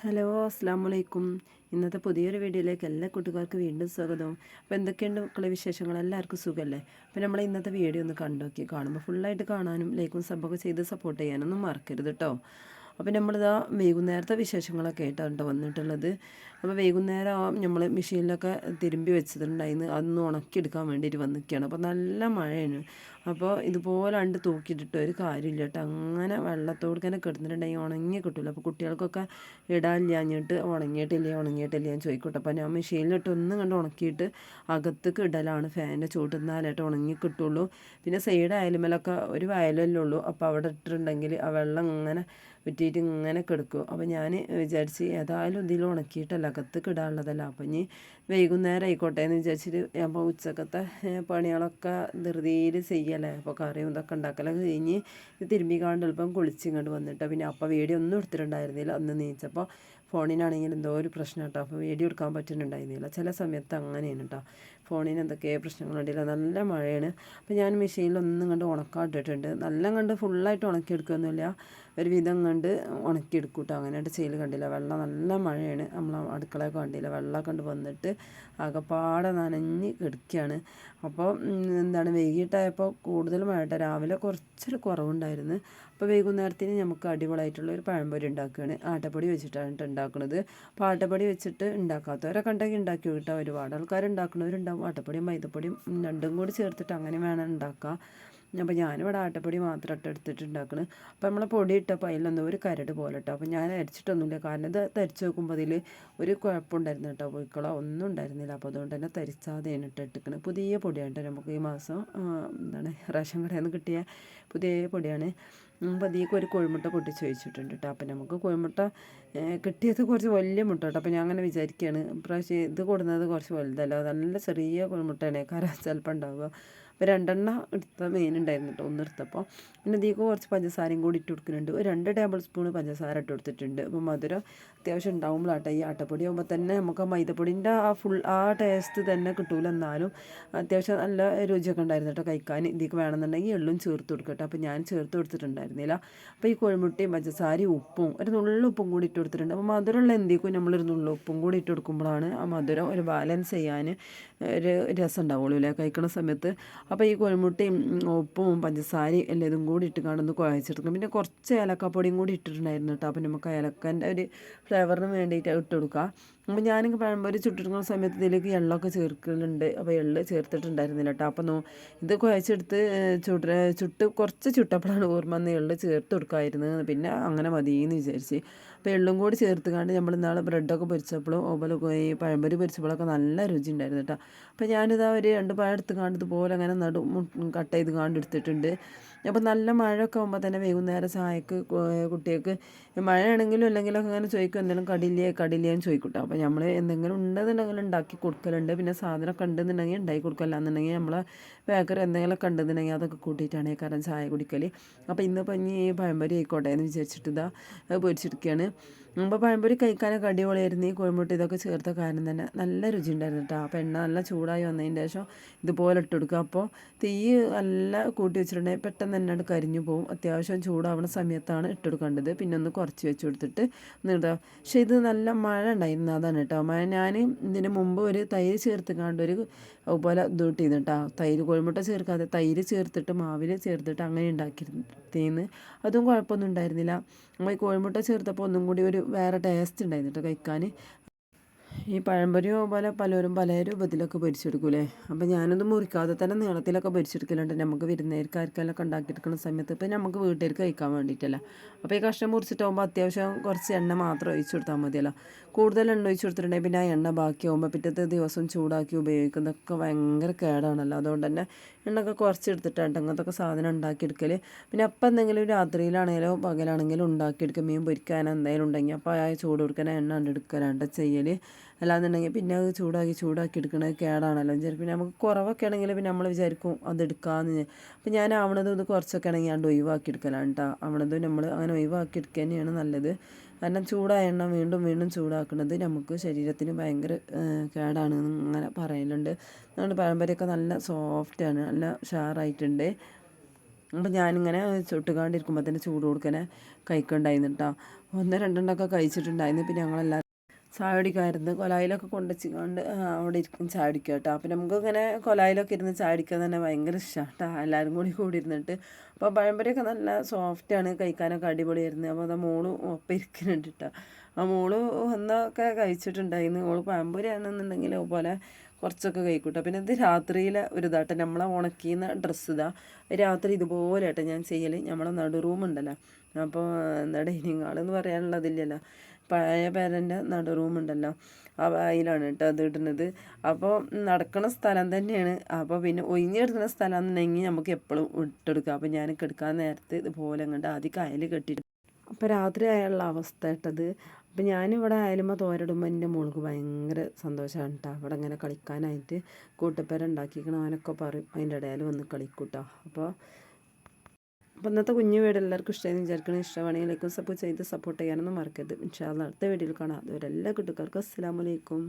Hello അസ്സാമലൈക്കും. ഇന്നത്തെ പുതിയൊരു വീഡിയോയിലേക്ക് എല്ലാ കൂട്ടുകാർക്കും വീണ്ടും സ്വാഗതം. അപ്പോൾ എന്തൊക്കെയുണ്ട് മക്കളെ വിശേഷങ്ങൾ? എല്ലാവർക്കും സുഖമല്ലേ? അപ്പോൾ നമ്മൾ ഇന്നത്തെ വീഡിയോ ഒന്ന് കണ്ടോക്കി. കാണുമ്പോൾ ഫുള്ളായിട്ട് കാണാനും ലൈക്കും സബ്ബൊക്കെ ചെയ്ത് സപ്പോർട്ട് ചെയ്യാനൊന്നും മറക്കരുത് കേട്ടോ. അപ്പോൾ നമ്മളിതാ വൈകുന്നേരത്തെ വിശേഷങ്ങളൊക്കെ ആയിട്ടാണ് കേട്ടോ വന്നിട്ടുള്ളത്. അപ്പോൾ വൈകുന്നേരം നമ്മൾ മെഷീനിലൊക്കെ തിരുമ്പി വെച്ചിട്ടുണ്ടായിരുന്നു, അതൊന്ന് ഉണക്കിയെടുക്കാൻ വേണ്ടിയിട്ട് വന്നിരിക്കുകയാണ്. അപ്പോൾ നല്ല മഴയാണ്. അപ്പോൾ ഇതുപോലെ അണ്ട് തൂക്കിയിട്ടിട്ട് ഒരു കാര്യമില്ല കേട്ടോ. അങ്ങനെ വെള്ളത്തോട് ഇങ്ങനെ കിടന്നിട്ടുണ്ടെങ്കിൽ ഉണങ്ങി കിട്ടില്ല. അപ്പോൾ കുട്ടികൾക്കൊക്കെ ഇടാനില്ലാഞ്ഞിട്ട് ഉണങ്ങിയിട്ടില്ല ഞാൻ ചോദിക്കട്ടെ. അപ്പോൾ ഞാൻ മെഷീനിലിട്ട് ഒന്നും കണ്ട് ഉണക്കിയിട്ട് അകത്തേക്ക് ഇടലാണ്, ഫാനിൻ്റെ ചൂട്ടുന്നാലായിട്ട് ഉണങ്ങി കിട്ടുള്ളൂ. പിന്നെ സൈഡ് അയലുമേലൊക്കെ ഒരു വയലല്ലേ ഉള്ളൂ, അപ്പോൾ അവിടെ ഇട്ടിട്ടുണ്ടെങ്കിൽ ആ വെള്ളം ഇങ്ങനെ വിറ്റിയിട്ട് ഇങ്ങനെ കിടക്കും. അപ്പോൾ ഞാൻ വിചാരിച്ച് ഏതായാലും ഇതിൽ ഉണക്കിയിട്ടല്ല അകത്തേക്ക് ഇടാനുള്ളതല്ല, അപ്പോൾ ഇനി വൈകുന്നേരം ആയിക്കോട്ടെ എന്ന് വിചാരിച്ചിട്ട് അപ്പോൾ ഉച്ചക്കത്തെ പണികളൊക്കെ ധൃതിയിൽ ചെയ്യല്ലേ. അപ്പോൾ കറിയും ഇതൊക്കെ ഉണ്ടാക്കലൊക്കെ കഴിഞ്ഞ് തിരുമ്പി കാണുമ്പോൾ എളുപ്പം കുളിച്ചിങ്ങോട്ട് വന്നിട്ട് പിന്നെ അപ്പോൾ വീഡിയോ ഒന്നും എടുത്തിട്ടുണ്ടായിരുന്നില്ല. അന്ന് നീച്ചപ്പോൾ ഫോണിനാണെങ്കിൽ എന്തോ ഒരു പ്രശ്നം കേട്ടോ. അപ്പോൾ വീഡിയോ എടുക്കാൻ പറ്റുന്നുണ്ടായിരുന്നില്ല. ചില സമയത്ത് അങ്ങനെയാണ് കേട്ടോ, ഫോണിന് എന്തൊക്കെയോ പ്രശ്നങ്ങളുണ്ടല്ലോ. നല്ല മഴയാണ്. അപ്പോൾ ഞാൻ മെഷീനിലൊന്നും കണ്ട് ഉണക്കാട്ടിട്ടുണ്ട്. നല്ല കണ്ട് ഫുള്ളായിട്ട് ഉണക്കിയെടുക്കുകയൊന്നുമില്ല, ഒരു വിധം കണ്ട് ഉണക്കിയെടുക്കും കേട്ടോ. അങ്ങനെയായിട്ട് ചെയ്യൽ കണ്ടില്ല. വെള്ളം നല്ല മഴയാണ്, നമ്മൾ അടുക്കളയൊക്കെ കണ്ടില്ല. വെള്ളമൊക്കെ കണ്ട് വന്നിട്ട് ആകെപ്പാടെ നനഞ്ഞ് കിടക്കുകയാണ്. അപ്പോൾ എന്താണ് വൈകിട്ടായപ്പോൾ കൂടുതൽ മഴ. രാവിലെ കുറച്ചൊരു കുറവുണ്ടായിരുന്നു. അപ്പോൾ വൈകുന്നേരത്തിന് നമുക്ക് അടിപൊളിയായിട്ടുള്ള ഒരു പഴംപൊരി ഉണ്ടാക്കുകയാണ്. ആട്ടപ്പൊടി വെച്ചിട്ടാണ് ഉണ്ടാക്കുന്നത്. അപ്പോൾ ആട്ടപ്പൊടി വെച്ചിട്ട് ഉണ്ടാക്കാത്തവരൊക്കെ ഉണ്ടെങ്കിൽ ഉണ്ടാക്കി കിട്ടാം. ഒരുപാട് ആൾക്കാർ ഉണ്ടാക്കുന്നവരുണ്ടാവും. ആട്ടപ്പൊടിയും മൈദപ്പൊടിയും രണ്ടും കൂടി ചേർത്തിട്ട് അങ്ങനെ വേണം ഉണ്ടാക്കുക. അപ്പോൾ ഞാനിവിടെ ആട്ടപ്പൊടി മാത്രം എടുത്തിട്ട് ഉണ്ടാക്കുന്നത്. അപ്പോൾ നമ്മളെ പൊടി ഇട്ടപ്പോൾ അതിലൊന്നും ഒരു കരട് പോലെ കേട്ടോ. അപ്പോൾ ഞാൻ അരിച്ചിട്ടൊന്നുമില്ല, കാരണം ഇത് തരിച്ച് നോക്കുമ്പോൾ അതിൽ ഒരു കുഴപ്പമുണ്ടായിരുന്നു കേട്ടോ. പൊയ്ക്കളോ ഒന്നും ഉണ്ടായിരുന്നില്ല. അപ്പോൾ അതുകൊണ്ട് തന്നെ തരിച്ചാതെയാണ് ഇട്ടിരിക്കുന്നത്. പുതിയ പൊടിയാണ് കേട്ടോ, നമുക്ക് ഈ മാസം റേഷൻ കടയിൽ നിന്ന് കിട്ടിയ പുതിയ പൊടിയാണ്. അപ്പോൾ അതിലേക്ക് ഒരു കോഴിമുട്ട പൊട്ടിച്ച് വെച്ചിട്ടുണ്ട് കേട്ടോ. അപ്പോൾ നമുക്ക് കോഴിമുട്ട കിട്ടിയത് കുറച്ച് വലിയ മുട്ട കേട്ടോ. അപ്പോൾ ഞാൻ അങ്ങനെ വിചാരിക്കുകയാണ്, ഇപ്രാവശ്യം ഇത് കൊടുക്കുന്നത് കുറച്ച് വലുതല്ല, നല്ല ചെറിയ കോഴിമുട്ടയാണ് കാരണം ചിലപ്പോൾ ഉണ്ടാവുക. അപ്പോൾ 2 എടുത്ത മെയിൻ ഉണ്ടായിരുന്നു കേട്ടോ, ഒന്നെടുത്തപ്പോൾ. പിന്നെ ഇതിലേക്ക് കുറച്ച് പഞ്ചസാരയും കൂടി ഇട്ട് കൊടുക്കുന്നുണ്ട്. ഒരു 2 ടേബിൾ സ്പൂൺ പഞ്ചസാര ഇട്ട് കൊടുത്തിട്ടുണ്ട്. അപ്പോൾ മധുരം അത്യാവശ്യം ഉണ്ടാകുമ്പോഴാട്ടോ. ഈ ആട്ടപ്പൊടി ആകുമ്പോൾ തന്നെ നമുക്ക് മൈദപ്പൊടിൻ്റെ ആ ടേസ്റ്റ് തന്നെ കിട്ടൂല, എന്നാലും അത്യാവശ്യം നല്ല രുചിയൊക്കെ ഉണ്ടായിരുന്നു കേട്ടോ കഴിക്കാൻ. ഇതിലേക്ക് വേണമെന്നുണ്ടെങ്കിൽ എള്ളും ചേർത്ത് കൊടുക്കട്ടെ. അപ്പോൾ ഞാൻ ചേർത്ത് കൊടുത്തിട്ടുണ്ടായിരുന്നില്ല. അപ്പോൾ ഈ കോഴിമുട്ടയും പഞ്ചസാരയും ഉപ്പും ഒരു നുള്ളു ഉപ്പും കൂടി ഇട്ട് കൊടുത്തിട്ടുണ്ട്. അപ്പോൾ മധുരമുള്ള എന്തിക്കും നമ്മളൊരു നുള്ളു ഉപ്പും കൂടി ഇട്ട് കൊടുക്കുമ്പോഴാണ് ആ മധുരം ഒരു ബാലൻസ് ചെയ്യാൻ ഒരു രസം ഉണ്ടാവുള്ളൂ അല്ലേ കഴിക്കുന്ന സമയത്ത്. അപ്പോൾ ഈ കോഴിമുട്ടയും ഉപ്പും പഞ്ചസാരയും എല്ലാം ഇതും കൂടി ഇട്ട് കാണുന്ന കുഴച്ചെടുക്കും. പിന്നെ കുറച്ച് ഏലക്കാപ്പൊടിയും കൂടി ഇട്ടിട്ടുണ്ടായിരുന്നു കേട്ടോ. അപ്പോൾ നമുക്ക് ഏലക്കൻ്റെ ഒരു ഫ്ലേവറിന് വേണ്ടിയിട്ട് ഇട്ട് കൊടുക്കുക. അപ്പോൾ ഞാനിപ്പോൾ പഴംപൊരി ചുട്ടെടുക്കുന്ന സമയത്ത് ഇതിലേക്ക് എള്ളൊക്കെ ചേർക്കലുണ്ട്. അപ്പോൾ എള്ള് ചേർത്തിട്ടുണ്ടായിരുന്നില്ല കേട്ടോ. അപ്പോൾ ഇത് കുഴച്ചെടുത്ത് ചുട്ട് കുറച്ച് ചുട്ടപ്പോഴാണ് ഓർമ്മ വന്ന് എള്ള് ചേർത്ത് കൊടുക്കാമായിരുന്നു. പിന്നെ അങ്ങനെ മതിയെന്ന് വിചാരിച്ച് അപ്പോൾ എള്ളും കൂടി ചേർത്ത് കണ്ട് നമ്മൾ ഇന്നാൾ ബ്രെഡൊക്കെ പൊരിച്ചപ്പോഴും അതുപോലെ ഈ പഴംപൊരി പൊരിച്ചപ്പോഴൊക്കെ നല്ല രുചി ഉണ്ടായിരുന്നു കേട്ടോ. അപ്പോൾ ഞാനിതാ ഒരു 2 പഴം എടുത്ത് കാണ്ട് ഇതുപോലെ അങ്ങനെ കട്ട് ചെയ്ത് കാണ്ട് എടുത്തിട്ടുണ്ട്. അപ്പോൾ നല്ല മഴയൊക്കെ ആകുമ്പോൾ തന്നെ വൈകുന്നേരം ചായക്ക് കുട്ടികൾക്ക് മഴയാണെങ്കിലും അല്ലെങ്കിലൊക്കെ അങ്ങനെ ചോദിക്കും, എന്തെങ്കിലും കടിയില്ലേന്ന് ചോദിക്കും കേട്ടോ. അപ്പോൾ നമ്മൾ എന്തെങ്കിലും ഉണ്ടെന്നുണ്ടെങ്കിൽ ഉണ്ടാക്കി കൊടുക്കലുണ്ട്. പിന്നെ സാധനമൊക്കെ ഉണ്ടെന്നുണ്ടെങ്കിൽ ഉണ്ടാക്കി കൊടുക്കല്ല എന്നുണ്ടെങ്കിൽ നമ്മളെ ബേക്കറി എന്തെങ്കിലുമൊക്കെ ഉണ്ടെന്നുണ്ടെങ്കിൽ അതൊക്കെ കൂട്ടിയിട്ടാണ് കാരണം ചായ കുടിക്കൽ. അപ്പോൾ ഇന്നിപ്പോൾ ഇനി പഴംപൊരി ആയിക്കോട്ടെ എന്ന് വിചാരിച്ചിട്ട് ഇതാ പൊരിച്ചെടുക്കുകയാണ്. അപ്പോൾ പഴംപൊരി കഴിക്കാനൊക്കെ അടിപൊളിയായിരുന്നു. ഈ കോഴിമുട്ട ഇതൊക്കെ ചേർത്ത കാരണം തന്നെ നല്ല രുചി ഉണ്ടായിരുന്നു കേട്ടോ. അപ്പോൾ എണ്ണ നല്ല ചൂടായി വന്നതിന് ശേഷം ഇതുപോലെ ഇട്ട് കൊടുക്കുക. അപ്പോൾ തീ നല്ല കൂട്ടി വെച്ചിട്ടുണ്ടെങ്കിൽ പെട്ടെന്ന് തന്നെ കരിഞ്ഞു പോകും. അത്യാവശ്യം ചൂടാവുന്ന സമയത്താണ് ഇട്ട് കൊടുക്കേണ്ടത്. പിന്നെ ഒന്ന് കുറച്ച് വെച്ച് കൊടുത്തിട്ട് നിർത്തുക. പക്ഷേ ഇത് നല്ല മഴ ഉണ്ടായിരുന്നു, അതാണ് കേട്ടോ മഴ. ഞാൻ ഇതിന് മുമ്പ് ഒരു തൈര് ചേർത്ത് ഒരു അതുപോലെ ഇതൂട്ട് ചെയ്ത് കേട്ടോ. കോഴിമുട്ട ചേർക്കാതെ തൈര് ചേർത്തിട്ട് മാവിൽ ചേർത്തിട്ട് അങ്ങനെ ഉണ്ടാക്കിയിരുന്നേന്ന്. അതും കുഴപ്പമൊന്നും ഉണ്ടായിരുന്നില്ല. നമ്മൾ ഈ കോഴിമുട്ട ചേർത്തപ്പോൾ ഒന്നും കൂടി ഒരു വേറെ ടേസ്റ്റ് ഉണ്ടായിരുന്നു കേട്ടോ കഴിക്കാൻ. ഈ പഴംപൊരിയോ പോലെ പലരും പല രൂപത്തിലൊക്കെ പൊരിച്ചെടുക്കൂലേ. അപ്പോൾ ഞാനൊന്നും മുറിക്കാതെ തന്നെ നീളത്തിലൊക്കെ പൊരിച്ചെടുക്കലുണ്ട്. നമുക്ക് വിരുന്നേർക്കാർക്കെല്ലാം ഉണ്ടാക്കിയെടുക്കുന്ന സമയത്ത് ഇപ്പോൾ നമുക്ക് വീട്ടിലേക്ക് കഴിക്കാൻ വേണ്ടിയിട്ടല്ല. അപ്പോൾ ഈ കഷ്ണം മുറിച്ചിട്ടാകുമ്പോൾ അത്യാവശ്യം കുറച്ച് എണ്ണ മാത്രം ഒഴിച്ച് കൊടുത്താൽ മതിയല്ലോ. കൂടുതൽ എണ്ണ ഒഴിച്ച് കൊടുത്തിട്ടുണ്ടെങ്കിൽ പിന്നെ ആ എണ്ണ ബാക്കിയാകുമ്പോൾ പിറ്റത്തെ ദിവസം ചൂടാക്കി ഉപയോഗിക്കുന്നതൊക്കെ ഭയങ്കര കേടാണല്ലോ. അതുകൊണ്ട് തന്നെ എണ്ണയൊക്കെ കുറച്ചെടുത്തിട്ടാണ് അങ്ങനത്തെ സാധനം ഉണ്ടാക്കിയെടുക്കൽ. പിന്നെ അപ്പം എന്തെങ്കിലും രാത്രിയിലാണെങ്കിലോ പകലാണെങ്കിലും ഉണ്ടാക്കിയെടുക്കുക. മീൻ പൊരിക്കാൻ എന്തെങ്കിലും ഉണ്ടെങ്കിൽ അപ്പോൾ ആ ചൂട് കൊടുക്കാൻ എണ്ണ എടുക്കാനാണ് ചെയ്യൽ. അല്ലാന്നുണ്ടെങ്കിൽ പിന്നെ അത് ചൂടാക്കി എടുക്കണത് കേടാണല്ലോ വിചാരിക്കും. പിന്നെ നമുക്ക് കുറവൊക്കെ ആണെങ്കിൽ പിന്നെ നമ്മൾ വിചാരിക്കും അത് എടുക്കാമെന്ന്. അപ്പോൾ ഞാൻ ആവണതും ഇത് കുറച്ചൊക്കെ ആണെങ്കിൽ ഞാൻ ഒഴിവാക്കി എടുക്കലാണ് കേട്ടോ. ആവണതും നമ്മൾ അങ്ങനെ ഒഴിവാക്കി എടുക്കുക തന്നെയാണ് നല്ലത്. കാരണം ചൂടായ എണ്ണ വീണ്ടും ചൂടാക്കുന്നത് നമുക്ക് ശരീരത്തിന് ഭയങ്കര കേടാണ് അങ്ങനെ പറയലുണ്ട്. നമ്മുടെ പഴംപൊരിയൊക്കെ നല്ല സോഫ്റ്റാണ്, നല്ല ഷാറായിട്ടുണ്ട്. അപ്പോൾ ഞാനിങ്ങനെ ചുട്ടുകാണ്ടിരിക്കുമ്പോൾ തന്നെ ചൂട് കൊടുക്കനെ കഴിക്കണ്ടായിരുന്നു കേട്ടോ. ഒന്ന് രണ്ടെണ്ണമൊക്കെ കഴിച്ചിട്ടുണ്ടായിരുന്നു. പിന്നെ ഞങ്ങളെല്ലാവരും ചായ കുടിക്കായിരുന്നു. കൊലായിലൊക്കെ കൊണ്ടുവച്ചിക്കൊണ്ട് അവിടെ ഇരിക്കും ചായ കുടിക്കുക കേട്ടോ. അപ്പോൾ നമുക്കിങ്ങനെ കൊലായിലൊക്കെ ഇരുന്ന് ചായ കുടിക്കാൻ തന്നെ ഭയങ്കര ഇഷ്ടമാണ് കേട്ടോ. എല്ലാവരും കൂടി ഇരുന്നിട്ട്. അപ്പോൾ പഴംപൊരിയൊക്കെ നല്ല സോഫ്റ്റാണ്, കഴിക്കാനൊക്കെ അടിപൊളിയായിരുന്നു. അപ്പോൾ അത് മോള് ഒപ്പം ഇരിക്കുന്നുണ്ട് കേട്ടോ. ആ മോള് ഒന്നൊക്കെ കഴിച്ചിട്ടുണ്ടായിരുന്നു. മോള് പഴംപൊരി ആണെന്നുണ്ടെങ്കിൽ പോലെ കുറച്ചൊക്കെ കഴിക്കൂട്ടോ. പിന്നെ ഇത് രാത്രിയിലെ ഒരു ഇതാട്ടെ, നമ്മളെ ഉണക്കിയുന്ന ഡ്രസ്സ് ഇതാ രാത്രി ഇതുപോലെ ആട്ടെ ഞാൻ ചെയ്യൽ. നമ്മളെ നടു റൂമുണ്ടല്ലോ, അപ്പോൾ എന്താ ഡൈനിങ് ഹാളെന്ന് പറയാനുള്ളതില്ലല്ലോ, പഴയ പേരൻ്റെ നടു റൂമുണ്ടല്ലോ, അതിലാണ് കേട്ടോ അത് ഇടുന്നത്. അപ്പോൾ നടക്കുന്ന സ്ഥലം തന്നെയാണ്. അപ്പോൾ പിന്നെ ഒഴിഞ്ഞെടുക്കുന്ന സ്ഥലം എന്നുണ്ടെങ്കിൽ നമുക്ക് എപ്പോഴും ഇട്ടെടുക്കാം. അപ്പോൾ ഞാൻ കെടുക്കാൻ നേരത്ത് ഇതുപോലെ അങ്ങോട്ട് ആദ്യം കയൽ കെട്ടിയിട്ട് അപ്പോൾ രാത്രി ആയുള്ള അവസ്ഥ കേട്ടത്. അപ്പോൾ ഞാനിവിടെ അയലുമ്പോൾ തോരടുമ്പോൾ എൻ്റെ മോൾക്ക് ഭയങ്കര സന്തോഷമാണ് കേട്ടോ. അവിടെ ഇങ്ങനെ കളിക്കാനായിട്ട് കൂട്ടുപേര ഉണ്ടാക്കിക്കണം അവനൊക്കെ പറയും, അതിൻ്റെ ഇടയിൽ വന്ന് കളിക്കൂട്ടോ. അപ്പോൾ ഇന്നത്തെ കുഞ്ഞു വീഡിയോ എല്ലാവർക്കും ഇഷ്ടമായെന്ന് വിചാരിക്കണം. ഇഷ്ടമാണെങ്കിൽ ലൈക്കും സപ്പോർട്ട് ചെയ്യാനൊന്നും മറക്കരുത്. ഇൻഷാ അല്ലാഹ് അടുത്ത വീഡിയോയിൽ കാണാം. അതുവരെ എല്ലാ കൂട്ടുകാർക്കും അസ്സലാമു അലൈക്കും.